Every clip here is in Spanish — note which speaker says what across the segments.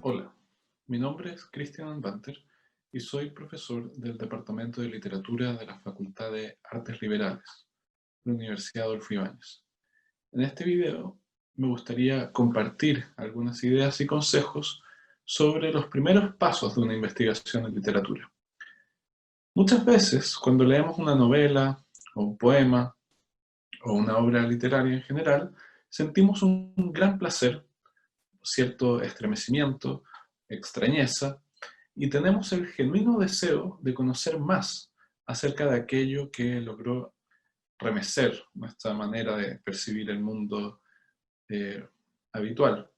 Speaker 1: Hola, mi nombre es Christian Banter y soy profesor del Departamento de Literatura de la Facultad de Artes Liberales, de la Universidad Adolfo Ibáñez. En este video me gustaría compartir algunas ideas y consejos sobre los primeros pasos de una investigación en literatura. Muchas veces, cuando leemos una novela, o un poema, o una obra literaria en general, sentimos un gran placer, cierto estremecimiento, extrañeza, y tenemos el genuino deseo de conocer más acerca de aquello que logró remecer nuestra manera de percibir el mundo eh, habitual.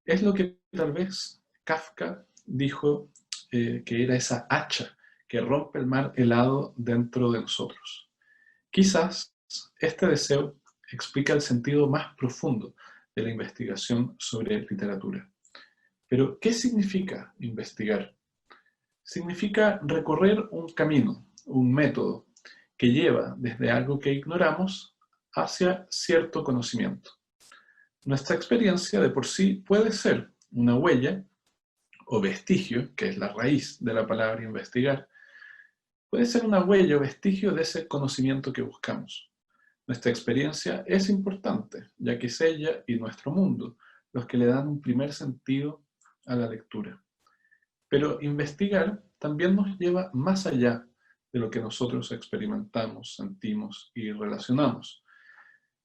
Speaker 1: Es lo que tal vez Kafka dijo que era esa hacha que rompe el mar helado dentro de nosotros. Quizás este deseo explica el sentido más profundo de la investigación sobre literatura. Pero, ¿qué significa investigar? Significa recorrer un camino, un método, que lleva desde algo que ignoramos hacia cierto conocimiento. Nuestra experiencia de por sí puede ser una huella o vestigio, que es la raíz de la palabra investigar, puede ser una huella o vestigio de ese conocimiento que buscamos. Nuestra experiencia es importante, ya que es ella y nuestro mundo los que le dan un primer sentido a la lectura. Pero investigar también nos lleva más allá de lo que nosotros experimentamos, sentimos y relacionamos.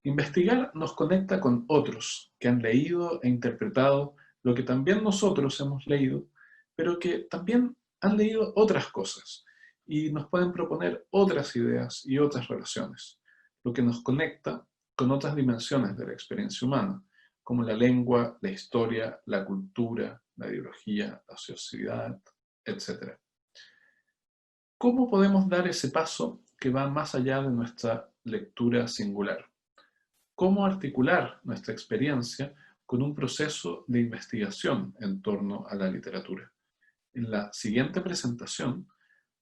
Speaker 1: Investigar nos conecta con otros que han leído e interpretado lo que también nosotros hemos leído, pero que también han leído otras cosas y nos pueden proponer otras ideas y otras relaciones, lo que nos conecta con otras dimensiones de la experiencia humana, como la lengua, la historia, la cultura, la ideología, la sociedad, etc. ¿Cómo podemos dar ese paso que va más allá de nuestra lectura singular? ¿Cómo articular nuestra experiencia con un proceso de investigación en torno a la literatura? En la siguiente presentación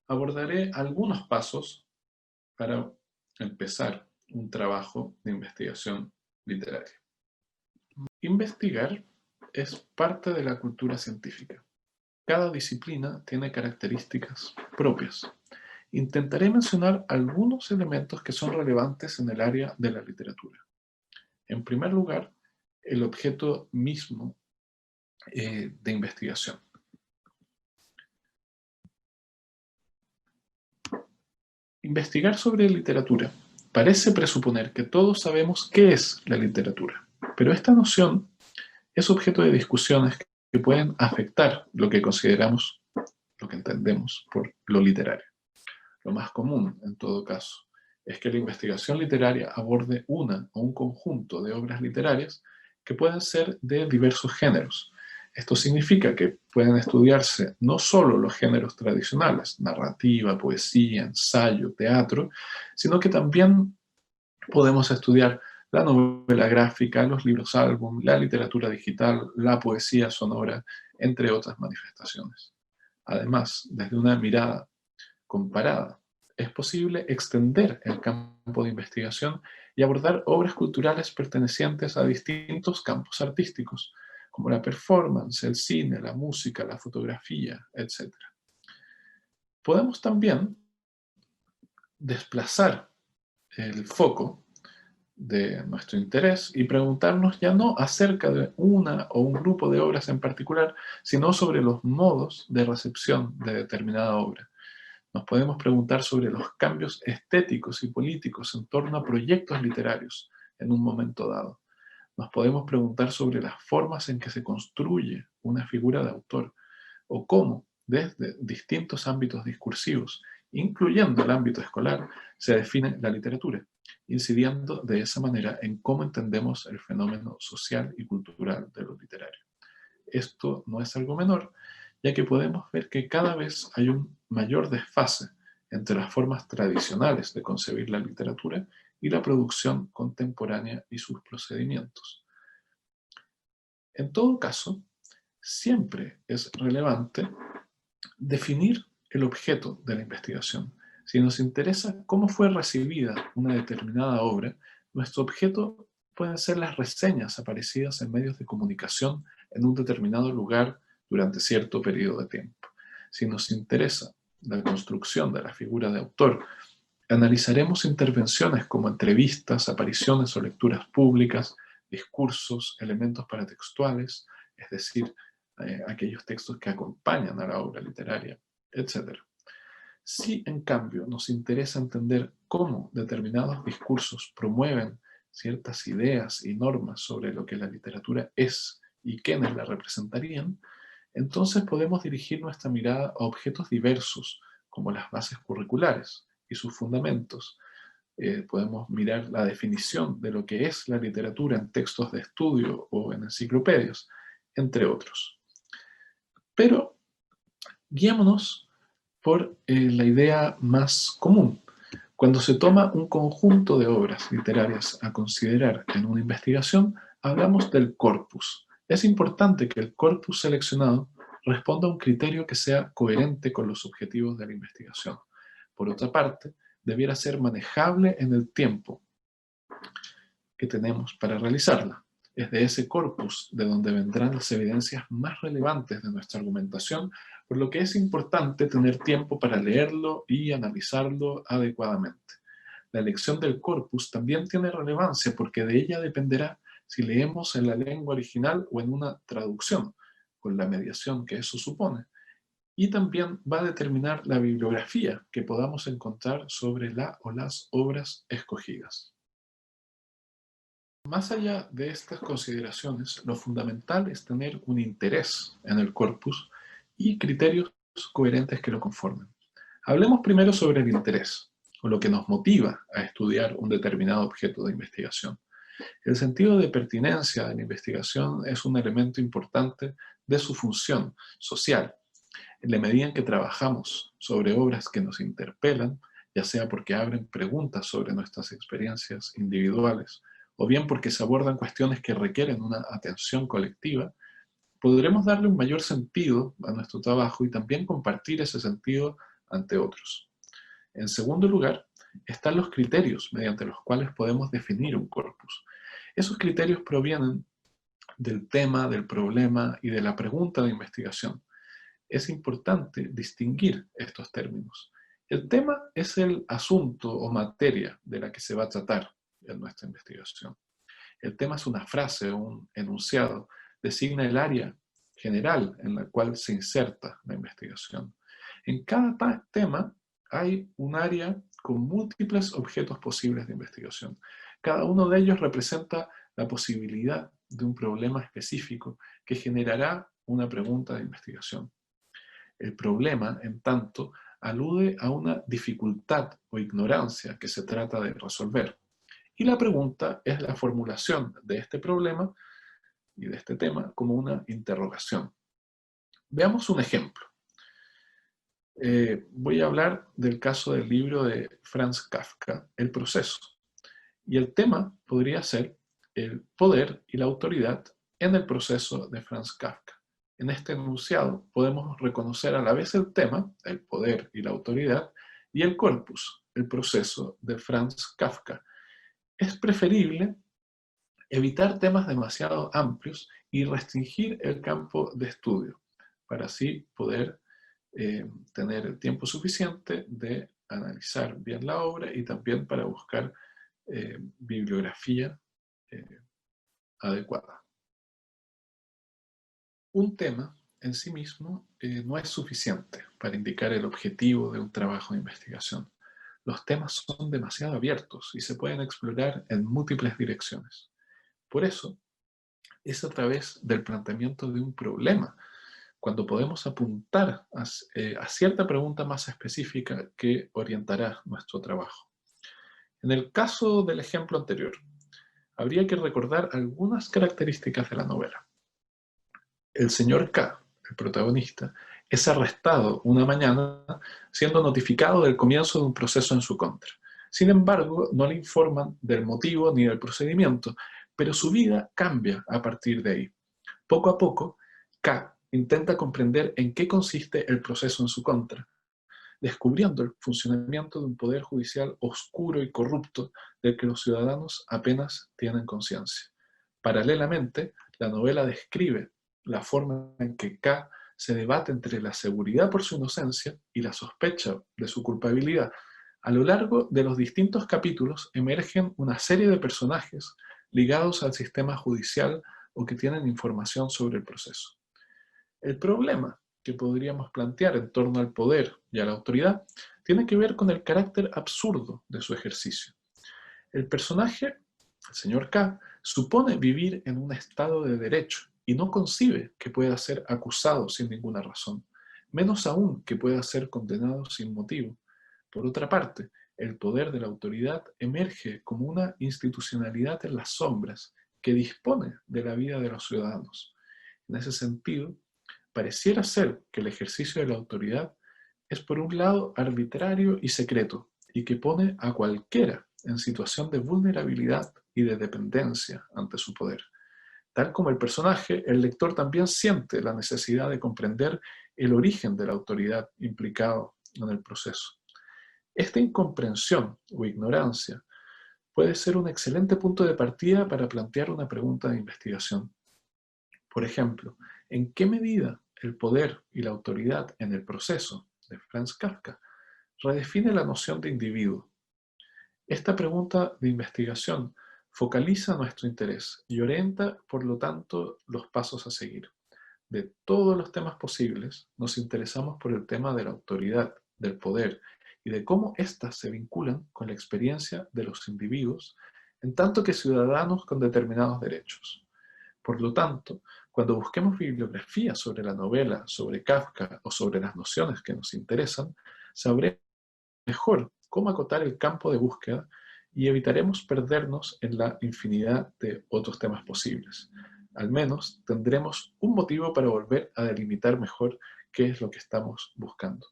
Speaker 1: abordaré algunos pasos para empezar un trabajo de investigación literaria. Investigar es parte de la cultura científica. Cada disciplina tiene características propias. Intentaré mencionar algunos elementos que son relevantes en el área de la literatura. En primer lugar, el objeto mismo de investigación. Investigar sobre literatura parece presuponer que todos sabemos qué es la literatura, pero esta noción es objeto de discusiones que pueden afectar lo que consideramos, lo que entendemos por lo literario. Lo más común, en todo caso, es que la investigación literaria aborde una o un conjunto de obras literarias que pueden ser de diversos géneros. Esto significa que pueden estudiarse no solo los géneros tradicionales, narrativa, poesía, ensayo, teatro, sino que también podemos estudiar la novela gráfica, los libros álbum, la literatura digital, la poesía sonora, entre otras manifestaciones. Además, desde una mirada comparada, es posible extender el campo de investigación y abordar obras culturales pertenecientes a distintos campos artísticos, como la performance, el cine, la música, la fotografía, etc. Podemos también desplazar el foco de nuestro interés y preguntarnos ya no acerca de una o un grupo de obras en particular, sino sobre los modos de recepción de determinada obra. Nos podemos preguntar sobre los cambios estéticos y políticos en torno a proyectos literarios en un momento dado. Nos podemos preguntar sobre las formas en que se construye una figura de autor o cómo, desde distintos ámbitos discursivos, incluyendo el ámbito escolar, se define la literatura, incidiendo de esa manera en cómo entendemos el fenómeno social y cultural de lo literario. Esto no es algo menor, ya que podemos ver que cada vez hay un mayor desfase entre las formas tradicionales de concebir la literatura y la producción contemporánea y sus procedimientos. En todo caso, siempre es relevante definir el objeto de la investigación. Si nos interesa cómo fue recibida una determinada obra, nuestro objeto pueden ser las reseñas aparecidas en medios de comunicación en un determinado lugar durante cierto periodo de tiempo. Si nos interesa la construcción de la figura de autor, analizaremos intervenciones como entrevistas, apariciones o lecturas públicas, discursos, elementos paratextuales, es decir, aquellos textos que acompañan a la obra literaria, etc. Si, en cambio, nos interesa entender cómo determinados discursos promueven ciertas ideas y normas sobre lo que la literatura es y quiénes la representarían, entonces podemos dirigir nuestra mirada a objetos diversos, como las bases curriculares y sus fundamentos. Podemos mirar la definición de lo que es la literatura en textos de estudio o en enciclopedias, entre otros. Pero guiémonos por la idea más común. Cuando se toma un conjunto de obras literarias a considerar en una investigación, hablamos del corpus. Es importante que el corpus seleccionado responda a un criterio que sea coherente con los objetivos de la investigación. Por otra parte, debiera ser manejable en el tiempo que tenemos para realizarla. Es de ese corpus de donde vendrán las evidencias más relevantes de nuestra argumentación, por lo que es importante tener tiempo para leerlo y analizarlo adecuadamente. La elección del corpus también tiene relevancia porque de ella dependerá si leemos en la lengua original o en una traducción, con la mediación que eso supone. Y también va a determinar la bibliografía que podamos encontrar sobre la o las obras escogidas. Más allá de estas consideraciones, lo fundamental es tener un interés en el corpus y criterios coherentes que lo conformen. Hablemos primero sobre el interés, o lo que nos motiva a estudiar un determinado objeto de investigación. El sentido de pertinencia de la investigación es un elemento importante de su función social. En la medida en que trabajamos sobre obras que nos interpelan, ya sea porque abren preguntas sobre nuestras experiencias individuales, o bien porque se abordan cuestiones que requieren una atención colectiva, podremos darle un mayor sentido a nuestro trabajo y también compartir ese sentido ante otros. En segundo lugar, están los criterios mediante los cuales podemos definir un corpus. Esos criterios provienen del tema, del problema y de la pregunta de investigación. Es importante distinguir estos términos. El tema es el asunto o materia de la que se va a tratar en nuestra investigación. El tema es una frase o un enunciado, designa el área general en la cual se inserta la investigación. En cada tema hay un área con múltiples objetos posibles de investigación. Cada uno de ellos representa la posibilidad de un problema específico que generará una pregunta de investigación. El problema, en tanto, alude a una dificultad o ignorancia que se trata de resolver. Y la pregunta es la formulación de este problema y de este tema como una interrogación. Veamos un ejemplo. Voy a hablar del caso del libro de Franz Kafka, El proceso. Y el tema podría ser el poder y la autoridad en el proceso de Franz Kafka. En este enunciado podemos reconocer a la vez el tema, el poder y la autoridad, y el corpus, el proceso de Franz Kafka. Es preferible evitar temas demasiado amplios y restringir el campo de estudio, para así poder tener el tiempo suficiente de analizar bien la obra y también para buscar bibliografía adecuada. Un tema en sí mismo no es suficiente para indicar el objetivo de un trabajo de investigación. Los temas son demasiado abiertos y se pueden explorar en múltiples direcciones. Por eso, es a través del planteamiento de un problema cuando podemos apuntar a cierta pregunta más específica que orientará nuestro trabajo. En el caso del ejemplo anterior, habría que recordar algunas características de la novela. El señor K, el protagonista, es arrestado una mañana siendo notificado del comienzo de un proceso en su contra. Sin embargo, no le informan del motivo ni del procedimiento, pero su vida cambia a partir de ahí. Poco a poco, K intenta comprender en qué consiste el proceso en su contra, descubriendo el funcionamiento de un poder judicial oscuro y corrupto del que los ciudadanos apenas tienen conciencia. Paralelamente, la novela describe la forma en que K se debate entre la seguridad por su inocencia y la sospecha de su culpabilidad. A lo largo de los distintos capítulos emergen una serie de personajes ligados al sistema judicial o que tienen información sobre el proceso. El problema que podríamos plantear en torno al poder y a la autoridad tiene que ver con el carácter absurdo de su ejercicio. El personaje, el señor K, supone vivir en un estado de derecho y no concibe que pueda ser acusado sin ninguna razón, menos aún que pueda ser condenado sin motivo. Por otra parte, el poder de la autoridad emerge como una institucionalidad en las sombras que dispone de la vida de los ciudadanos. En ese sentido, pareciera ser que el ejercicio de la autoridad es por un lado arbitrario y secreto, y que pone a cualquiera en situación de vulnerabilidad y de dependencia ante su poder. Tal como el personaje, el lector también siente la necesidad de comprender el origen de la autoridad implicado en el proceso. Esta incomprensión o ignorancia puede ser un excelente punto de partida para plantear una pregunta de investigación. Por ejemplo, ¿en qué medida el poder y la autoridad en el proceso de Franz Kafka redefine la noción de individuo? Esta pregunta de investigación focaliza nuestro interés y orienta, por lo tanto, los pasos a seguir. De todos los temas posibles, nos interesamos por el tema de la autoridad, del poder y de cómo éstas se vinculan con la experiencia de los individuos, en tanto que ciudadanos con determinados derechos. Por lo tanto, cuando busquemos bibliografía sobre la novela, sobre Kafka o sobre las nociones que nos interesan, sabremos mejor cómo acotar el campo de búsqueda y evitaremos perdernos en la infinidad de otros temas posibles. Al menos tendremos un motivo para volver a delimitar mejor qué es lo que estamos buscando.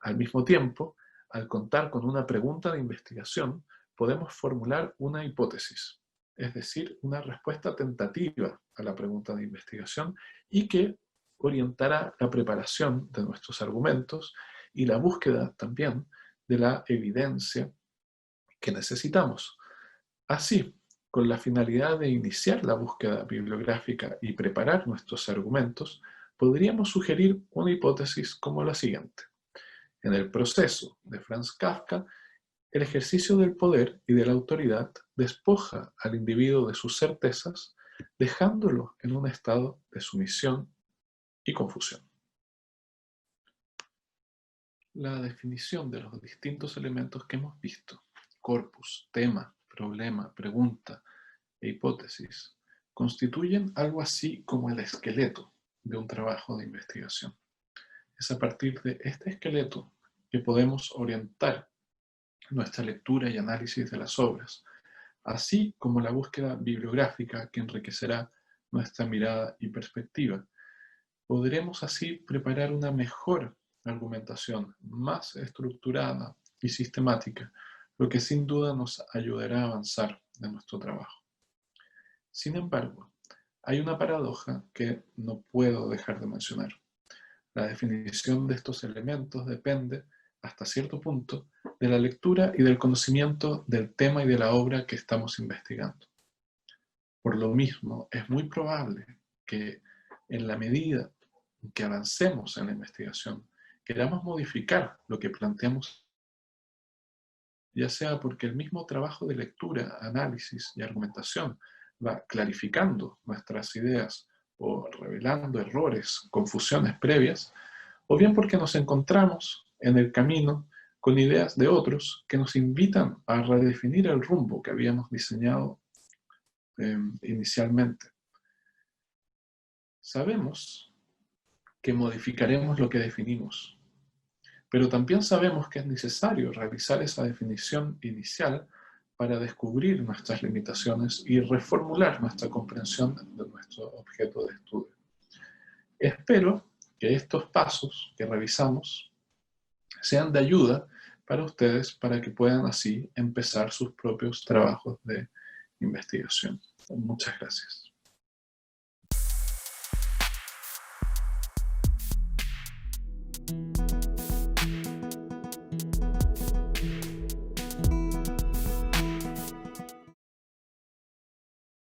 Speaker 1: Al mismo tiempo, al contar con una pregunta de investigación, podemos formular una hipótesis, es decir, una respuesta tentativa a la pregunta de investigación y que orientará la preparación de nuestros argumentos y la búsqueda también de la evidencia que necesitamos. Así, con la finalidad de iniciar la búsqueda bibliográfica y preparar nuestros argumentos, podríamos sugerir una hipótesis como la siguiente. En el proceso de Franz Kafka, el ejercicio del poder y de la autoridad despoja al individuo de sus certezas, dejándolo en un estado de sumisión y confusión. La definición de los distintos elementos que hemos visto, corpus, tema, problema, pregunta e hipótesis, constituyen algo así como el esqueleto de un trabajo de investigación. Es a partir de este esqueleto que podemos orientar nuestra lectura y análisis de las obras, así como la búsqueda bibliográfica que enriquecerá nuestra mirada y perspectiva. Podremos así preparar una mejor argumentación, más estructurada y sistemática, lo que sin duda nos ayudará a avanzar en nuestro trabajo. Sin embargo, hay una paradoja que no puedo dejar de mencionar. La definición de estos elementos depende, hasta cierto punto, de la lectura y del conocimiento del tema y de la obra que estamos investigando. Por lo mismo, es muy probable que en la medida en que avancemos en la investigación, queramos modificar lo que planteamos, ya sea porque el mismo trabajo de lectura, análisis y argumentación va clarificando nuestras ideas o revelando errores, confusiones previas, o bien porque nos encontramos en el camino con ideas de otros que nos invitan a redefinir el rumbo que habíamos diseñado inicialmente. Sabemos que modificaremos lo que definimos, pero también sabemos que es necesario realizar esa definición inicial para descubrir nuestras limitaciones y reformular nuestra comprensión de nuestro objeto de estudio. Espero que estos pasos que revisamos sean de ayuda para ustedes para que puedan así empezar sus propios trabajos de investigación. Muchas gracias.